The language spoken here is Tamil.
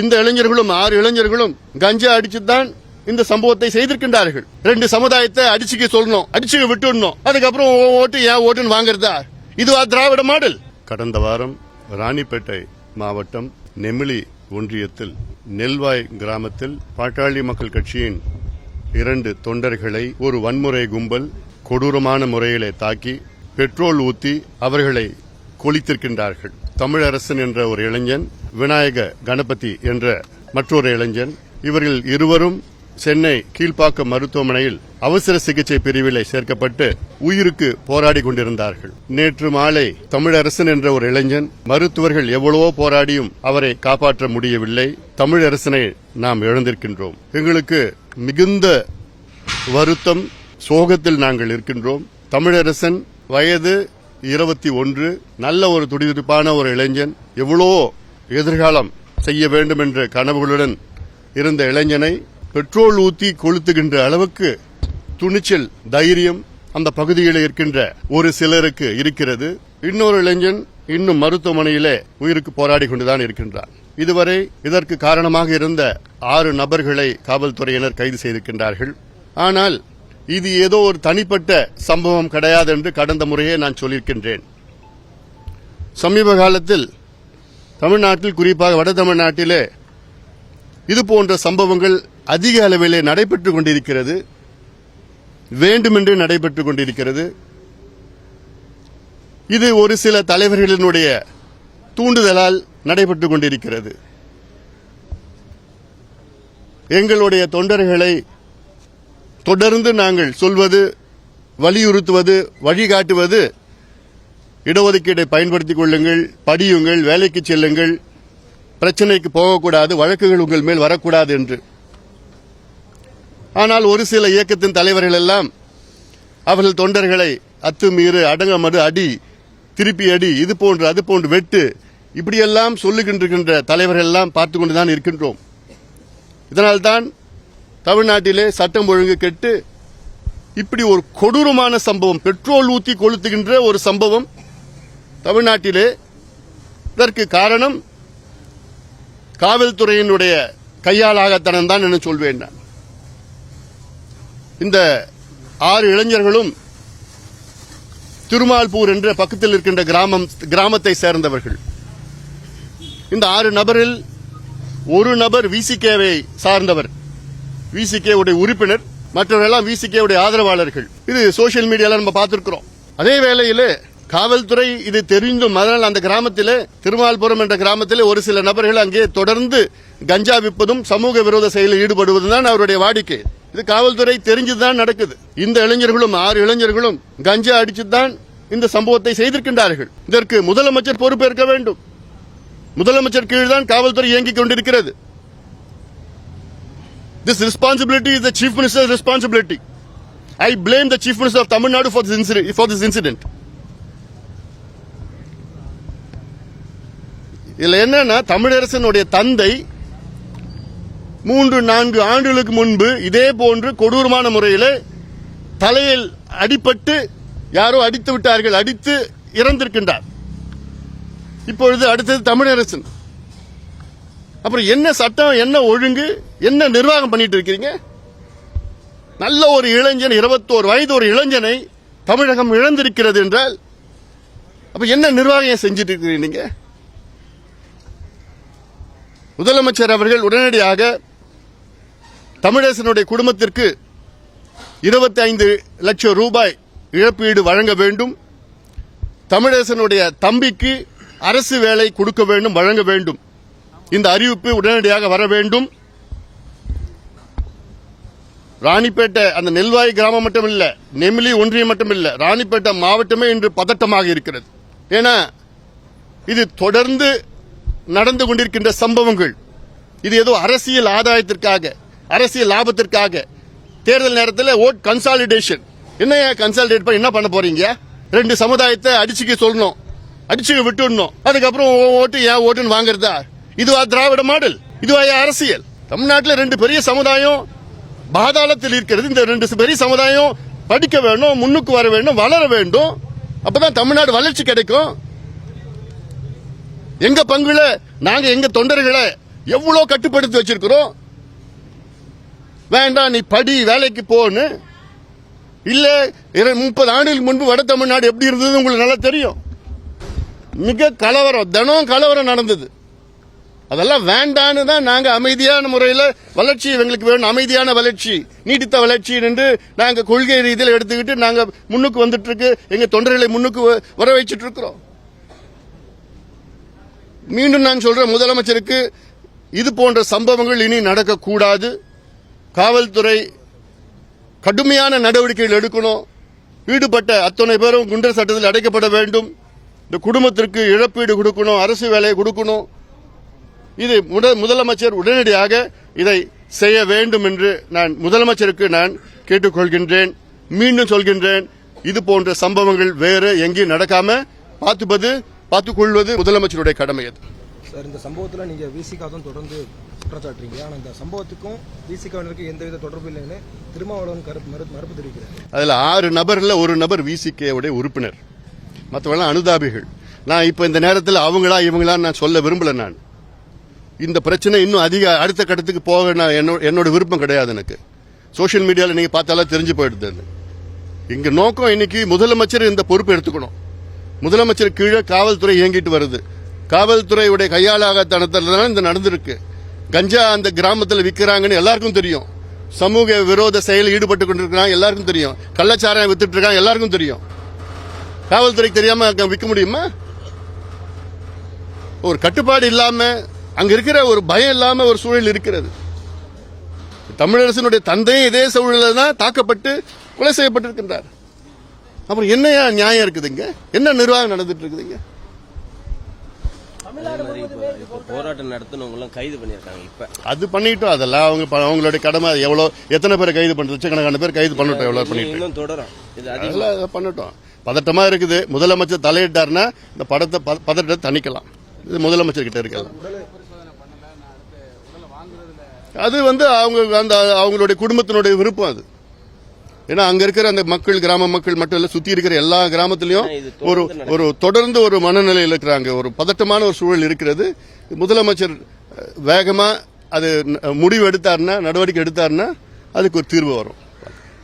இந்த இளைஞர்களும் 6 இளைஞர்களும் கஞ்சா அடிச்சுதான் இந்த சம்பவத்தை செய்திருக்கின்றார்கள். 2 சமுதாயத்தை அடிச்சுக்க சொல்லணும், அடிச்சுக்க விட்டுடணும், அதுக்கப்புறம் ஓட்டு ஏன் ஓட்டுன்னு வாங்குறதா? இதுவா திராவிட மாடல்? கடந்த வாரம் ராணிப்பேட்டை மாவட்டம் நெமிலி ஒன்றியத்தில் நெல்வாய் கிராமத்தில் பாட்டாளி மக்கள் கட்சியின் 2 தொண்டர்களை ஒரு வன்முறை கும்பல் கொடூரமான முறையிலே தாக்கி பெட்ரோல் ஊத்தி அவர்களை கொளித்திருக்கின்றார்கள். தமிழரசன் என்ற ஒரு இளைஞன், விநாயக கணபதி என்ற மற்றொரு இளைஞன், இவர்கள் இருவரும் சென்னை கீழ்ப்பாக்கம் மருத்துவமனையில் அவசர சிகிச்சை பிரிவிலே சேர்க்கப்பட்டு உயிருக்கு போராடி கொண்டிருந்தார்கள். நேற்று மாலை தமிழரசன் என்ற ஒரு இளைஞன், மருத்துவர்கள் எவ்வளவோ போராடியும் அவரை காப்பாற்ற முடியவில்லை. தமிழரசனை நாம் இழந்திருக்கின்றோம். எங்களுக்கு மிகுந்த வருத்தம், சோகத்தில் நாங்கள் இருக்கின்றோம். தமிழரசன் வயது 21, நல்ல ஒரு துடிதுடிப்பான ஒரு இளைஞன், எவ்வளோ எதிர்காலம் செய்ய வேண்டும் என்ற கனவுகளுடன் இருந்த இளைஞனை பெட்ரோல் ஊத்தி கொளுத்துகின்ற அளவுக்கு துணிச்சல், தைரியம் அந்த பகுதியில் இருக்கின்ற ஒரு சிலருக்கு இருக்கிறது. இன்னொரு இளைஞன் இன்னும் மருத்துவமனையிலே உயிருக்கு போராடி கொண்டுதான் இருக்கின்றார். இதுவரை இதற்கு காரணமாக இருந்த 6 நபர்களை காவல்துறையினர் கைது செய்திருக்கின்றார்கள். ஆனால் இது ஏதோ ஒரு தனிப்பட்ட சம்பவம் கிடையாது என்று கடந்த முறையே நான் சொல்லியிருக்கின்றேன். சமீப காலத்தில் தமிழ்நாட்டில், குறிப்பாக வட தமிழ்நாட்டிலே இதுபோன்ற சம்பவங்கள் அதிக அளவிலே நடைபெற்றுக் கொண்டிருக்கிறது, வேண்டுமென்றே நடைபெற்றுக் கொண்டிருக்கிறது. இது ஒரு சில தலைவர்களினுடைய தூண்டுதலால் நடைபெற்றுக் கொண்டிருக்கிறது. எங்களுடைய தொண்டர்களை தொடர்ந்து நாங்கள் சொல்வது, வலியுறுத்துவது, வழிகாட்டுவது, இடஒதுக்கீட்டை பயன்படுத்திக் கொள்ளுங்கள், படியுங்கள், வேலைக்கு செல்லுங்கள், பிரச்சனைக்கு போகக்கூடாது, வழக்குகள் உங்கள் மேல் வரக்கூடாது என்று. ஆனால் ஒரு சில இயக்கத்தின் தலைவர்கள் எல்லாம் அவர்கள் தொண்டர்களை அத்துமீறு, அடங்கமறு, அடி, திருப்பி அடி, இது போன்று அது போன்று வெட்டு, இப்படியெல்லாம் சொல்லுகின்ற தலைவர்கள் எல்லாம் பார்த்துக் கொண்டுதான் இருக்கின்றோம். இதனால்தான் தமிழ்நாட்டிலே சட்டம் ஒழுங்கு கெட்டு இப்படி ஒரு கொடூரமான சம்பவம், பெட்ரோல் ஊத்தி கொளுத்துகின்ற ஒரு சம்பவம் தமிழ்நாட்டிலே. இதற்கு காரணம் காவல்துறையினுடைய கையாளாகத்தனம் தான் என்று சொல்வேன். இந்த 6 இளைஞர்களும் திருமால்பூர் என்ற பக்கத்தில் இருக்கின்ற கிராமத்தை சேர்ந்தவர்கள். இந்த 6 நபரில் ஒரு நபர் விசிகேவை சார்ந்தவர், விசிகே உடைய உறுப்பினர், மற்றவர்களெல்லாம் விசிகே உடைய ஆதரவாளர்கள். இது சோசியல் மீடியால நம்ம பார்த்திருக்கிறோம். அதே வேளையிலே காவல்துறை இது தெரிந்தும், அதனால் அந்த கிராமத்திலே, திருமால்புரம் என்ற கிராமத்திலே ஒரு சில நபர்கள் அங்கே தொடர்ந்து கஞ்சா விற்பதும் சமூக விரோத செயலில் ஈடுபடுவதுதான் அவருடைய வாடிக்கை. இது காவல்துறை தெரிஞ்சுதான் நடக்குது. இந்த இளைஞர்களும் 6 இளைஞர்களும் கஞ்சா அடிச்சுதான் இந்த சம்பவத்தை செய்திருக்கின்றார்கள். இதற்கு முதலமைச்சர் பொறுப்பேற்க வேண்டும். முதலமைச்சர் கீழ்தான் காவல்துறை இயங்கிக் கொண்டிருக்கிறது. This responsibility is the Chief Minister's responsibility. I blame the Chief Minister of Tamil Nadu for this incident. இதுல என்னன்னா, தமிழரசனுடைய தந்தை 3-4 ஆண்டுகளுக்கு முன்பு இதே போன்று கொடூரமான முறையில் தலையில் அடிபட்டு யாரோ அடித்து விட்டார்கள், அடித்து இறந்திருக்கின்றார். இப்பொழுது அடுத்தது தமிழரசன். அப்புறம் என்ன சட்டம், என்ன ஒழுங்கு, என்ன நிர்வாகம் பண்ணிட்டு இருக்கீங்க? நல்ல ஒரு இளைஞன், 21 வயது ஒரு இளைஞனை தமிழகம் இழந்திருக்கிறது என்றால் அப்ப என்ன நிர்வாகம் செஞ்சிட்டு இருக்கிறீங்க? முதலமைச்சர் அவர்கள் உடனடியாக தமிழரசனுடைய குடும்பத்திற்கு 25 லட்சம் ரூபாய் இழப்பீடு வழங்க வேண்டும். தமிழரசனுடைய தம்பிக்கு அரசு வேலை கொடுக்க வேண்டும், வழங்க வேண்டும். இந்த அறிவிப்பு உடனடியாக வர வேண்டும். ராணிப்பேட்டை அந்த நெல்வாய் கிராமம் மட்டும் இல்ல, நெமிலி ஒன்றியம் மட்டும் இல்ல, ராணிப்பேட்டை மாவட்டமே இன்று பதட்டமாக இருக்கிறது. ஏன்னா இது தொடர்ந்து நடந்து கொண்டிருக்கின்ற சம்பவங்கள். இது ஏதோ அரசியல் ஆதாயத்திற்காக, அரசியல் லாபத்திற்காக, தேர்தல் நேரத்தில் ஓட் கன்சாலிடேஷன். என்ன கன்சாலிடேட் பண்ண என்ன பண்ண போறீங்க? 2 சமுதாயத்தை அடிச்சுக்க சொல்லணும், அடிச்சுக்க விட்டுடணும், அதுக்கப்புறம் ஓட்டு ஏன் ஓட்டுன்னு வாங்குறதா? இதுவா திராவிட மாடல்? இதுவா அரசியல்? தமிழ்நாட்டில் 2 பெரிய சமுதாயம் பாதாளத்தில் இருக்கிறது. இந்த 2 பெரிய சமுதாயம் படிக்க வேண்டும், முன்னுக்கு வர வேண்டும், வளர வேண்டும். அப்பதான் தமிழ்நாடு வளர்ச்சி கிடைக்கும். எங்க பங்குல நாங்க எங்க தொண்டர்களை எவ்வளவு கட்டுப்படுத்தி வச்சிருக்கிறோம். வேண்டாம் நீ படி வேலைக்கு போன்னு இல்ல. 30 ஆண்டுகளுக்கு முன்பு வட தமிழ்நாடு எப்படி இருந்தது உங்களுக்கு நல்லா தெரியும். மிக கலவரம், தினம் கலவரம் நடந்தது. அதெல்லாம் வேண்டான்னு தான் நாங்க அமைதியான முறையில் வளர்ச்சி எங்களுக்கு வேணும், அமைதியான வளர்ச்சி, நீடித்த வளர்ச்சி என்று நாங்க கொள்கை ரீதியில் எடுத்துக்கிட்டு நாங்க முன்னுக்கு வந்துட்டு இருக்கு. எங்க தொண்டர்களை முன்னுக்கு வர வச்சிட்டு இருக்கிறோம். மீண்டும் நான் சொல்றேன், முதலமைச்சருக்கு இது போன்ற சம்பவங்கள் இனி நடக்கக்கூடாது. காவல்துறை கடுமையான நடவடிக்கைகள் எடுக்கணும். ஈடுபட்ட அத்தனை பேரும் குண்டர் சட்டத்தில் அடைக்கப்பட வேண்டும். இந்த குடும்பத்திற்கு இழப்பீடு கொடுக்கணும், அரசு வேலையை கொடுக்கணும். இது முதலமைச்சர் உடனடியாக இதை செய்ய வேண்டும் என்று நான் முதலமைச்சருக்கு நான் கேட்டுக்கொள்கின்றேன். மீண்டும் சொல்கின்றேன், இது போன்ற சம்பவங்கள் வேறு எங்கேயும் நடக்காம பார்த்துக் கொள்வது முதலமைச்சருடைய கடமை. அது சார், இந்த சம்பவத்தில் நீங்க விசிகா தான் தொடர்ந்து குற்றச்சாட்டுறீங்க. ஆனால் இந்த சம்பவத்துக்கும் விசிகாவினருக்கு எந்தவித தொடர்பு இல்லைன்னு திருமாவளவன் மறுப்பு தெரிவிக்கிறார். அதுல 6 நபர்ல ஒரு நபர் விசிகேவுடைய உறுப்பினர், மற்றவெல்லாம் அனுதாபிகள். நான் இப்ப இந்த நேரத்தில் அவங்களா இவங்களா நான் சொல்ல விரும்பல. நான் இந்த பிரச்சனை இன்னும் அடுத்த கட்டத்துக்கு போக என்னோட விருப்பம் கிடையாது. எனக்கு சோசியல் மீடியாவில் நீங்க பார்த்தாலும் தெரிஞ்சு போயிடுது. இங்க நோக்கம் இன்னைக்கு முதலமைச்சர் இந்த பொறுப்பு எடுத்துக்கணும். முதலமைச்சர் கீழே காவல்துறை இயங்கிட்டு வருது. காவல்துறையுடைய கையாளாகத்தனத்தில் தான் இந்த நடந்திருக்கு. கஞ்சா அந்த கிராமத்தில் விற்கிறாங்கன்னு எல்லாருக்கும் தெரியும். சமூக விரோத செயலில் ஈடுபட்டு கொண்டிருக்கிறாங்க எல்லாருக்கும் தெரியும். கள்ளச்சாராயம் வித்துட்டு இருக்காங்க எல்லாருக்கும் தெரியும். காவல்துறைக்கு தெரியாம விற்க முடியுமா? ஒரு கட்டுப்பாடு இல்லாம, அங்க இருக்கிற ஒரு பயம் இல்லாம ஒரு சூழல் இருக்கிறது. தமிழரசனுடைய தந்தையும் இதே சூழலில் தான் தாக்கப்பட்டு கொலை செய்யப்பட்டிருக்கின்றார். அப்புறம் என்னையா நியாயம் இருக்குதுங்க? என்ன நிர்வாகம் நடந்துட்டு இருக்குதுங்க? போராட்டம் நடத்தினவங்க கைது பண்ணிருக்காங்க. இப்ப அது பண்ணிட்டோம். அதெல்லாம் அவங்களுடைய கடமை. எத்தனை பேர் கைது பண்றது? லட்சக்கணக்கான பேர் கைது பண்ணட்டும். எவ்வளவு பண்ணிட்டு தொடரும். இது பண்ணட்டும். பதட்டமா இருக்குது. முதலமைச்சர் தலையிட்டாருன்னா இந்த பதட்டத்தை தணிக்கலாம். இது முதலமைச்சர் கிட்ட இருக்கலாம். அது அவங்களுடைய குடும்பத்தினுடைய விருப்பம். அது ஏன்னா அங்க இருக்கிற அந்த மக்கள், கிராம மக்கள் மட்டும் இல்ல, சுத்தி இருக்கிற எல்லா கிராமத்திலையும் ஒரு தொடர்ந்து ஒரு மனநிலையில் இருக்கிறாங்க. ஒரு பதட்டமான ஒரு சூழல் இருக்கிறது. முதலமைச்சர் வேகமா அது முடிவு எடுத்தாருன்னா, நடவடிக்கை எடுத்தாருன்னா அதுக்கு ஒரு தீர்வு வரும்.